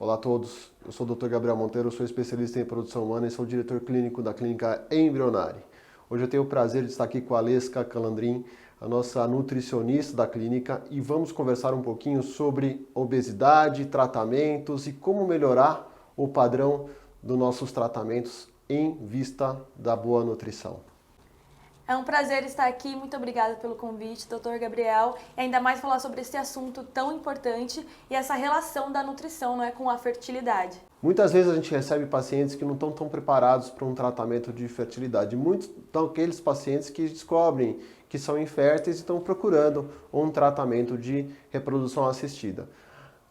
Olá a todos, eu sou o Dr. Gabriel Monteiro, sou especialista em reprodução humana e sou diretor clínico da clínica Embrionari. Hoje eu tenho o prazer de estar aqui com a Aleska Calandrin, a nossa nutricionista da clínica, e vamos conversar um pouquinho sobre obesidade, tratamentos e como melhorar o padrão dos nossos tratamentos em vista da boa nutrição. É um prazer estar aqui, muito obrigada pelo convite, Dr. Gabriel, e ainda mais falar sobre esse assunto tão importante e essa relação da nutrição, não é, com a fertilidade. Muitas vezes a gente recebe pacientes que não estão tão preparados para um tratamento de fertilidade. Muitos são aqueles pacientes que descobrem que são inférteis e estão procurando um tratamento de reprodução assistida.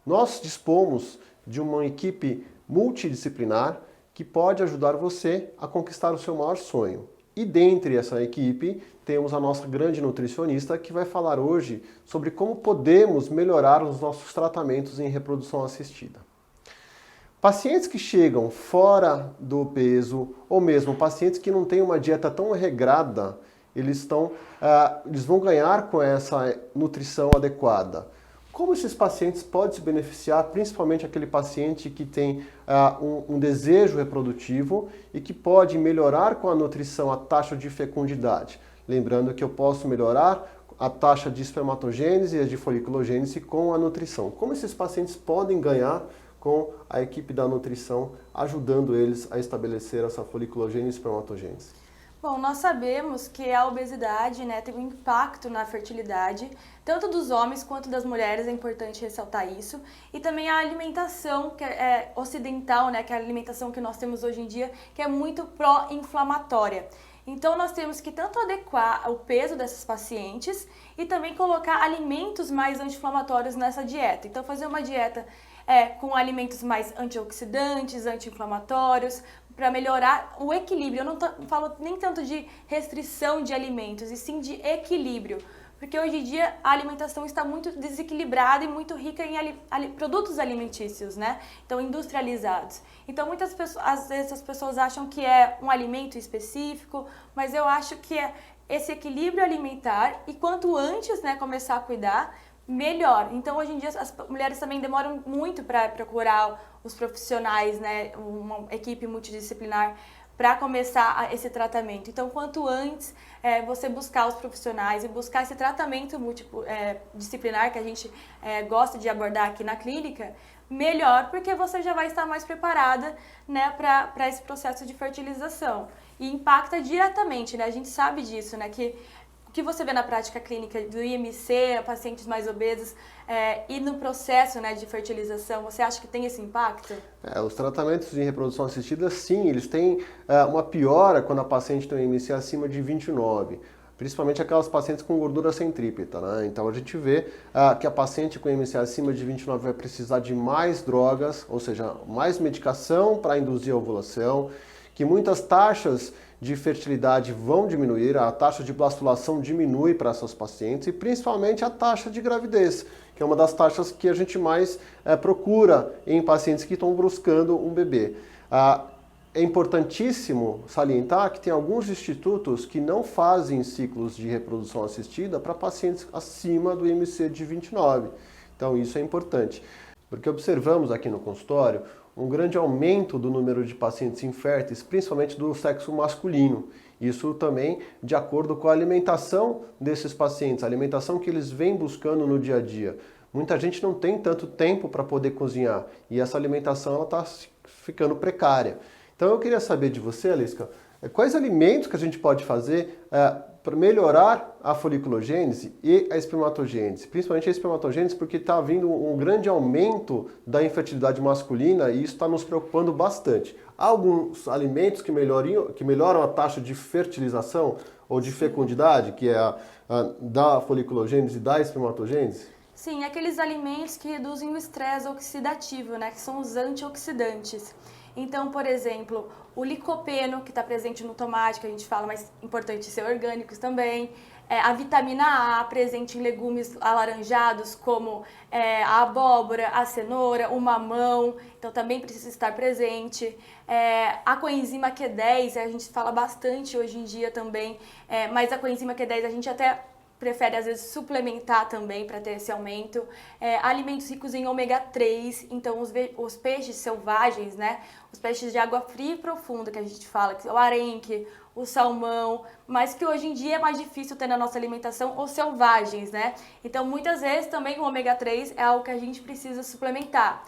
Nós dispomos de uma equipe multidisciplinar que pode ajudar você a conquistar o seu maior sonho. E dentre essa equipe, temos a nossa grande nutricionista que vai falar hoje sobre como podemos melhorar os nossos tratamentos em reprodução assistida. Pacientes que chegam fora do peso, ou mesmo pacientes que não têm uma dieta tão regrada, eles vão ganhar com essa nutrição adequada. Como esses pacientes podem se beneficiar, principalmente aquele paciente que tem um desejo reprodutivo e que pode melhorar com a nutrição a taxa de fecundidade. Lembrando que eu posso melhorar a taxa de espermatogênese e a de foliculogênese com a nutrição. Como esses pacientes podem ganhar com a equipe da nutrição, ajudando eles a estabelecer essa foliculogênese e espermatogênese? Bom, nós sabemos que a obesidade, né, tem um impacto na fertilidade, tanto dos homens quanto das mulheres, é importante ressaltar isso. E também a alimentação que é ocidental, né, que é a alimentação que nós temos hoje em dia, que é muito pró-inflamatória. Então nós temos que tanto adequar o peso dessas pacientes e também colocar alimentos mais anti-inflamatórios nessa dieta. Então fazer uma dieta com alimentos mais antioxidantes, anti-inflamatórios, para melhorar o equilíbrio. Eu não falo nem tanto de restrição de alimentos, e sim de equilíbrio. Porque hoje em dia a alimentação está muito desequilibrada e muito rica em produtos alimentícios, né? Então, industrializados. Então, muitas pessoas, às vezes as pessoas acham que é um alimento específico, mas eu acho que é esse equilíbrio alimentar, e quanto antes, né, começar a cuidar, melhor. Então, hoje em dia, as mulheres também demoram muito para procurar os profissionais, né, uma equipe multidisciplinar para começar esse tratamento. Então, quanto antes você buscar os profissionais e buscar esse tratamento multidisciplinar que a gente gosta de abordar aqui na clínica, melhor, porque você já vai estar mais preparada, né, para esse processo de fertilização. E impacta diretamente, né, a gente sabe disso, né, que o que você vê na prática clínica do IMC, pacientes mais obesos, e no processo, né, de fertilização, você acha que tem esse impacto? Os tratamentos de reprodução assistida, sim, eles têm uma piora quando a paciente tem um IMC acima de 29, principalmente aquelas pacientes com gordura centrípeta, né? Então a gente vê que a paciente com IMC acima de 29 vai precisar de mais drogas, ou seja, mais medicação para induzir a ovulação, que muitas taxas de fertilidade vão diminuir, a taxa de blastulação diminui para essas pacientes e principalmente a taxa de gravidez, que é uma das taxas que a gente mais procura em pacientes que estão buscando um bebê. É importantíssimo salientar que tem alguns institutos que não fazem ciclos de reprodução assistida para pacientes acima do IMC de 29. Então isso é importante, porque observamos aqui no consultório um grande aumento do número de pacientes inférteis, principalmente do sexo masculino. Isso também de acordo com a alimentação desses pacientes, a alimentação que eles vêm buscando no dia a dia. Muita gente não tem tanto tempo para poder cozinhar e essa alimentação está ficando precária. Então eu queria saber de você, Aleska, quais alimentos que a gente pode fazer para melhorar a foliculogênese e a espermatogênese, principalmente a espermatogênese, porque está havendo um grande aumento da infertilidade masculina e isso está nos preocupando bastante. Há alguns alimentos que melhoram a taxa de fertilização ou de fecundidade, que é da foliculogênese e da espermatogênese? Sim, aqueles alimentos que reduzem o estresse oxidativo, né, que são os antioxidantes. Então, por exemplo, o licopeno, que está presente no tomate, que a gente fala, mas importante ser orgânicos também. A vitamina A, presente em legumes alaranjados, como a abóbora, a cenoura, o mamão, então também precisa estar presente. A coenzima Q10, a gente fala bastante hoje em dia também, mas a coenzima Q10 a gente até prefere às vezes suplementar também para ter esse aumento. Alimentos ricos em ômega 3, então os peixes selvagens, né? Os peixes de água fria e profunda que a gente fala, que é o arenque, o salmão, mas que hoje em dia é mais difícil ter na nossa alimentação os selvagens, né? Então muitas vezes também o ômega 3 é algo que a gente precisa suplementar.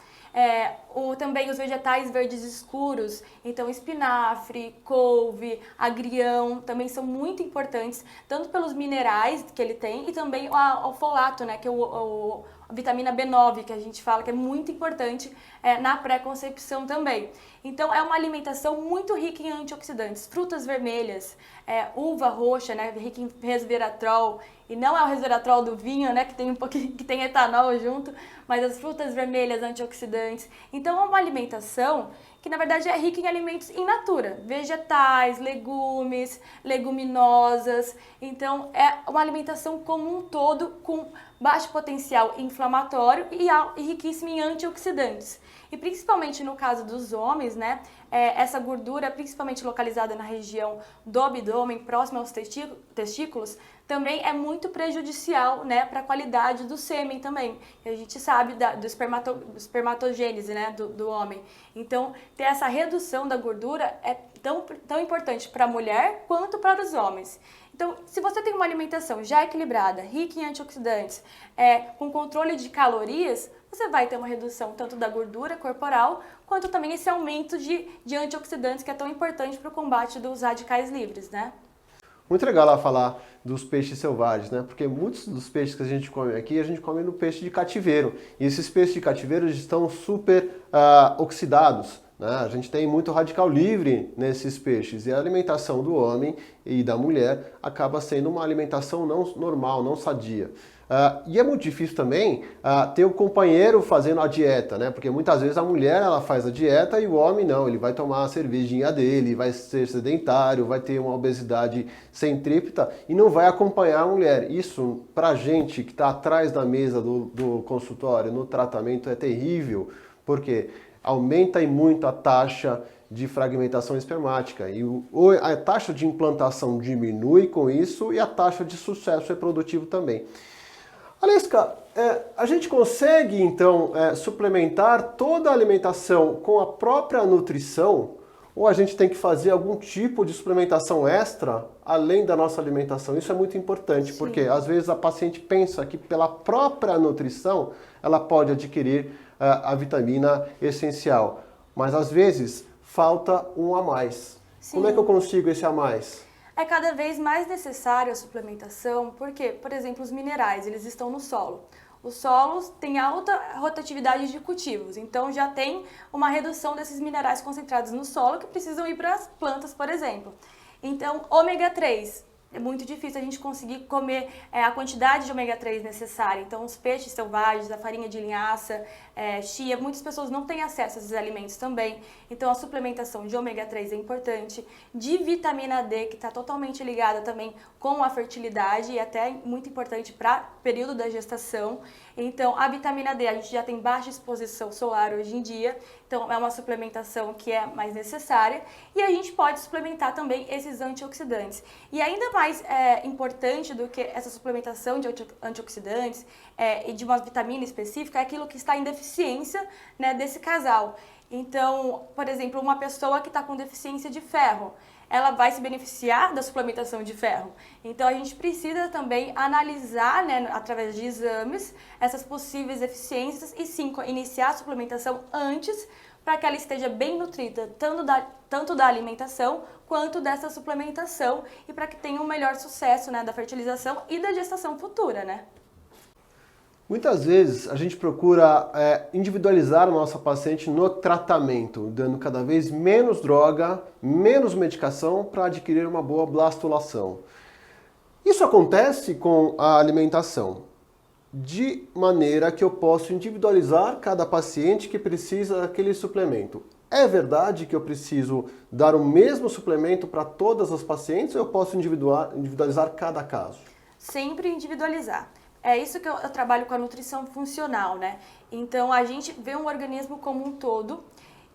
Também os vegetais verdes escuros, então espinafre, couve, agrião, também são muito importantes, tanto pelos minerais que ele tem e também o folato, né, que é a vitamina B9, que a gente fala que é muito importante na pré-concepção também. Então é uma alimentação muito rica em antioxidantes, frutas vermelhas, uva roxa, né, rica em resveratrol, e não é o resveratrol do vinho, né, que tem um pouquinho, que tem etanol junto, mas as frutas vermelhas antioxidantes. Então é uma alimentação que na verdade é rica em alimentos in natura, vegetais, legumes, leguminosas. Então é uma alimentação como um todo com baixo potencial inflamatório e riquíssima em antioxidantes. E principalmente no caso dos homens, né, essa gordura, principalmente localizada na região do abdômen, próxima aos testículos, também é muito prejudicial, né, para a qualidade do sêmen também. A gente sabe do espermatogênese, né, do homem. Então, ter essa redução da gordura é tão importante para a mulher quanto para os homens. Então, se você tem uma alimentação já equilibrada, rica em antioxidantes, com controle de calorias, você vai ter uma redução tanto da gordura corporal, quanto também esse aumento de antioxidantes que é tão importante para o combate dos radicais livres, né? Muito legal lá falar dos peixes selvagens, né? Porque muitos dos peixes que a gente come aqui, a gente come no peixe de cativeiro. E esses peixes de cativeiro estão super oxidados, né? A gente tem muito radical livre nesses peixes. E a alimentação do homem e da mulher acaba sendo uma alimentação não normal, não sadia. E é muito difícil também ter o companheiro fazendo a dieta, né? Porque muitas vezes a mulher ela faz a dieta e o homem não, ele vai tomar a cervejinha dele, vai ser sedentário, vai ter uma obesidade centrípeta e não vai acompanhar a mulher. Isso, pra gente que está atrás da mesa do consultório, no tratamento, é terrível, porque aumenta e muito a taxa de fragmentação espermática e a taxa de implantação diminui com isso e a taxa de sucesso reprodutivo também. Alesca, a gente consegue então suplementar toda a alimentação com a própria nutrição ou a gente tem que fazer algum tipo de suplementação extra além da nossa alimentação? Isso é muito importante. Sim. Porque às vezes a paciente pensa que pela própria nutrição ela pode adquirir a vitamina essencial, mas às vezes falta um a mais. Sim. Como é que eu consigo esse a mais? É cada vez mais necessário a suplementação, porque, por exemplo, os minerais, eles estão no solo. Os solos têm alta rotatividade de cultivos, então já tem uma redução desses minerais concentrados no solo que precisam ir para as plantas, por exemplo. Então, ômega 3, é muito difícil a gente conseguir comer a quantidade de ômega 3 necessária. Então, os peixes selvagens, a farinha de linhaça, chia, muitas pessoas não têm acesso a esses alimentos também. Então, a suplementação de ômega 3 é importante. De vitamina D, que está totalmente ligada também com a fertilidade e até muito importante para o período da gestação. Então, a vitamina D, a gente já tem baixa exposição solar hoje em dia. Então, é uma suplementação que é mais necessária. E a gente pode suplementar também esses antioxidantes. E ainda mais importante do que essa suplementação de antioxidantes e de uma vitamina específica é aquilo que está em deficiência, né, desse casal. Então, por exemplo, uma pessoa que está com deficiência de ferro, ela vai se beneficiar da suplementação de ferro. Então, a gente precisa também analisar, né, através de exames, essas possíveis deficiências e sim, iniciar a suplementação antes para que ela esteja bem nutrida, tanto da alimentação quanto dessa suplementação e para que tenha um melhor sucesso, né, da fertilização e da gestação futura, né? Muitas vezes a gente procura individualizar a nossa paciente no tratamento, dando cada vez menos droga, menos medicação para adquirir uma boa blastulação. Isso acontece com a alimentação, de maneira que eu posso individualizar cada paciente que precisa daquele suplemento. É verdade que eu preciso dar o mesmo suplemento para todas as pacientes ou eu posso individualizar cada caso? Sempre individualizar. É isso que eu trabalho com a nutrição funcional, né? Então, a gente vê um organismo como um todo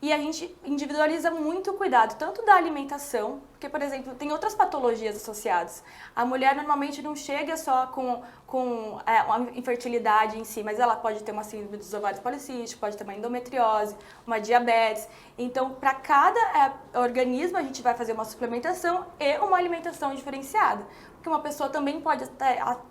E a gente individualiza muito o cuidado, tanto da alimentação, porque, por exemplo, tem outras patologias associadas. A mulher normalmente não chega só com uma infertilidade em si, mas ela pode ter uma síndrome dos ovários policísticos, pode ter uma endometriose, uma diabetes. Então, para cada organismo, a gente vai fazer uma suplementação e uma alimentação diferenciada. Porque uma pessoa também pode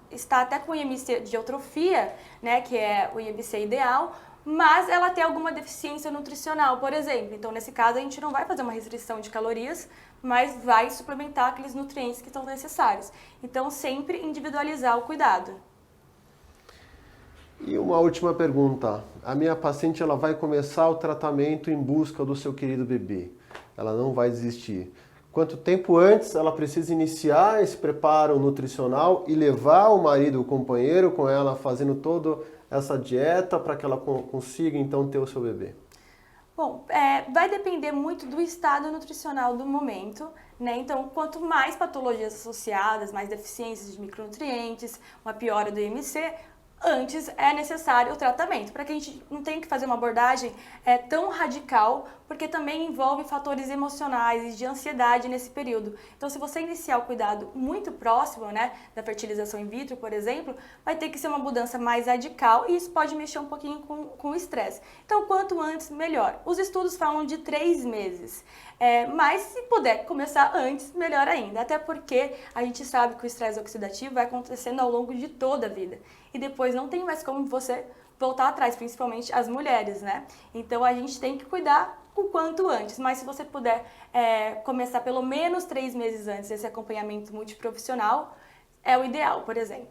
estar até com IMC de eutrofia, né, que é o IMC ideal, mas ela tem alguma deficiência nutricional, por exemplo. Então, nesse caso, a gente não vai fazer uma restrição de calorias, mas vai suplementar aqueles nutrientes que estão necessários. Então, sempre individualizar o cuidado. E uma última pergunta. A minha paciente ela vai começar o tratamento em busca do seu querido bebê. Ela não vai desistir. Quanto tempo antes ela precisa iniciar esse preparo nutricional e levar o marido, o companheiro, com ela fazendo toda essa dieta para que ela consiga então ter o seu bebê? Bom, vai depender muito do estado nutricional do momento, né? Então, quanto mais patologias associadas, mais deficiências de micronutrientes, uma piora do IMC, antes é necessário o tratamento, para que a gente não tenha que fazer uma abordagem tão radical, porque também envolve fatores emocionais e de ansiedade nesse período. Então, se você iniciar o cuidado muito próximo, né, da fertilização in vitro, por exemplo, vai ter que ser uma mudança mais radical e isso pode mexer um pouquinho com o estresse. Então, quanto antes, melhor. Os estudos falam de 3 meses, mas se puder começar antes, melhor ainda, até porque a gente sabe que o estresse oxidativo vai acontecendo ao longo de toda a vida. E depois não tem mais como você voltar atrás, principalmente as mulheres, né? Então, a gente tem que cuidar o quanto antes. Mas se você puder começar pelo menos 3 meses antes esse acompanhamento multiprofissional, é o ideal, por exemplo.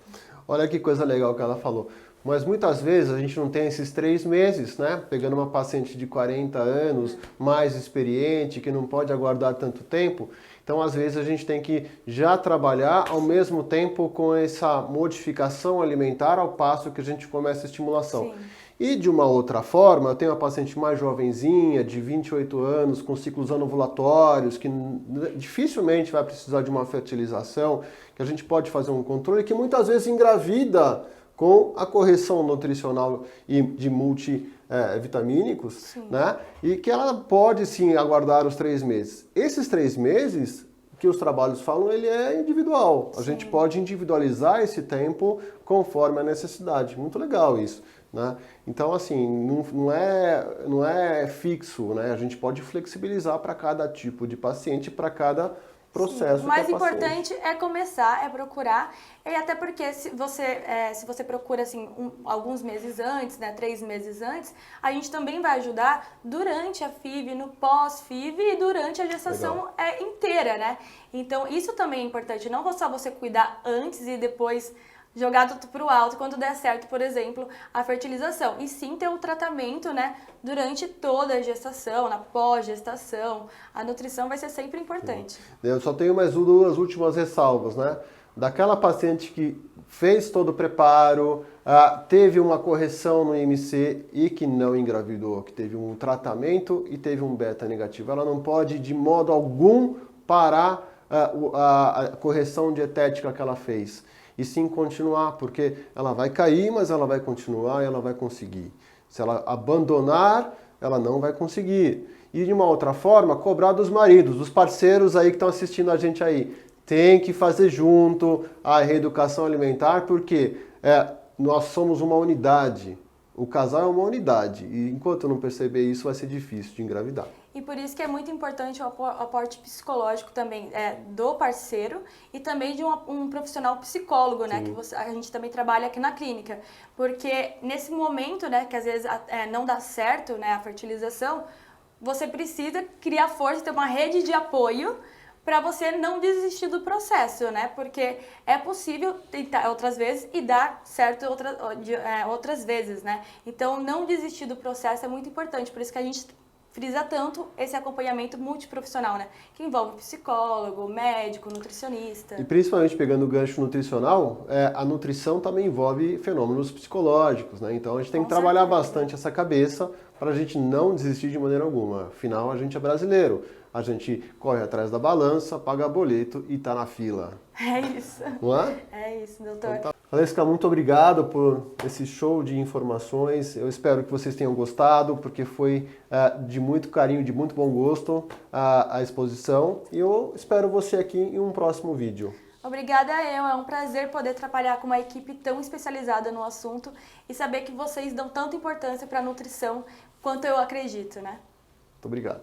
Olha que coisa legal que ela falou. Mas muitas vezes a gente não tem esses 3 meses, né? Pegando uma paciente de 40 anos, mais experiente, que não pode aguardar tanto tempo. Então, às vezes, a gente tem que já trabalhar ao mesmo tempo com essa modificação alimentar ao passo que a gente começa a estimulação. Sim. E de uma outra forma, eu tenho uma paciente mais jovenzinha, de 28 anos, com ciclos anovulatórios, que dificilmente vai precisar de uma fertilização, que a gente pode fazer um controle, que muitas vezes engravida com a correção nutricional e de multivitamínicos, né? E que ela pode sim aguardar os 3 meses. Esses 3 meses que os trabalhos falam, ele é individual. A gente pode individualizar esse tempo conforme a necessidade. Muito legal isso, né? Então, assim, não é fixo, né? A gente pode flexibilizar para cada tipo de paciente, para cada processo. O mais importante é começar, é procurar, e até porque se você procura assim alguns meses antes, né, 3 meses antes, a gente também vai ajudar durante a FIV, no pós-FIV e durante a gestação inteira, né? Então isso também é importante, não só você cuidar antes e depois jogar tudo pro alto quando der certo, por exemplo, a fertilização. E sim ter o tratamento, né, durante toda a gestação, na pós-gestação. A nutrição vai ser sempre importante. Eu só tenho mais 2 últimas ressalvas, né? Daquela paciente que fez todo o preparo, teve uma correção no IMC e que não engravidou, que teve um tratamento e teve um beta negativo. Ela não pode, de modo algum, parar a correção dietética que ela fez. E sim continuar, porque ela vai cair, mas ela vai continuar e ela vai conseguir. Se ela abandonar, ela não vai conseguir. E de uma outra forma, cobrar dos maridos, dos parceiros aí que estão assistindo a gente aí. Tem que fazer junto a reeducação alimentar, porque nós somos uma unidade. O casal é uma unidade. E enquanto eu não perceber isso, vai ser difícil de engravidar. E por isso que é muito importante o aporte psicológico também do parceiro e também de um profissional psicólogo, né? Que a gente também trabalha aqui na clínica. Porque nesse momento, né, que às vezes não dá certo, né, a fertilização, você precisa criar força, ter uma rede de apoio para você não desistir do processo, né? Porque é possível tentar outras vezes e dar certo outras vezes, né? Então, não desistir do processo é muito importante. Por isso que a gente frisa tanto esse acompanhamento multiprofissional, né? Que envolve psicólogo, médico, nutricionista. E principalmente pegando o gancho nutricional, a nutrição também envolve fenômenos psicológicos, né? Então a gente tem que trabalhar bastante essa cabeça para a gente não desistir de maneira alguma. Afinal, a gente é brasileiro. A gente corre atrás da balança, paga boleto e tá na fila. É isso. Não é? É isso, doutor. Então, tá. Valesca, muito obrigado por esse show de informações. Eu espero que vocês tenham gostado, porque foi de muito carinho, de muito bom gosto a exposição. E eu espero você aqui em um próximo vídeo. Obrigada, eu. É um prazer poder trabalhar com uma equipe tão especializada no assunto e saber que vocês dão tanta importância para a nutrição quanto eu acredito, né? Muito obrigado.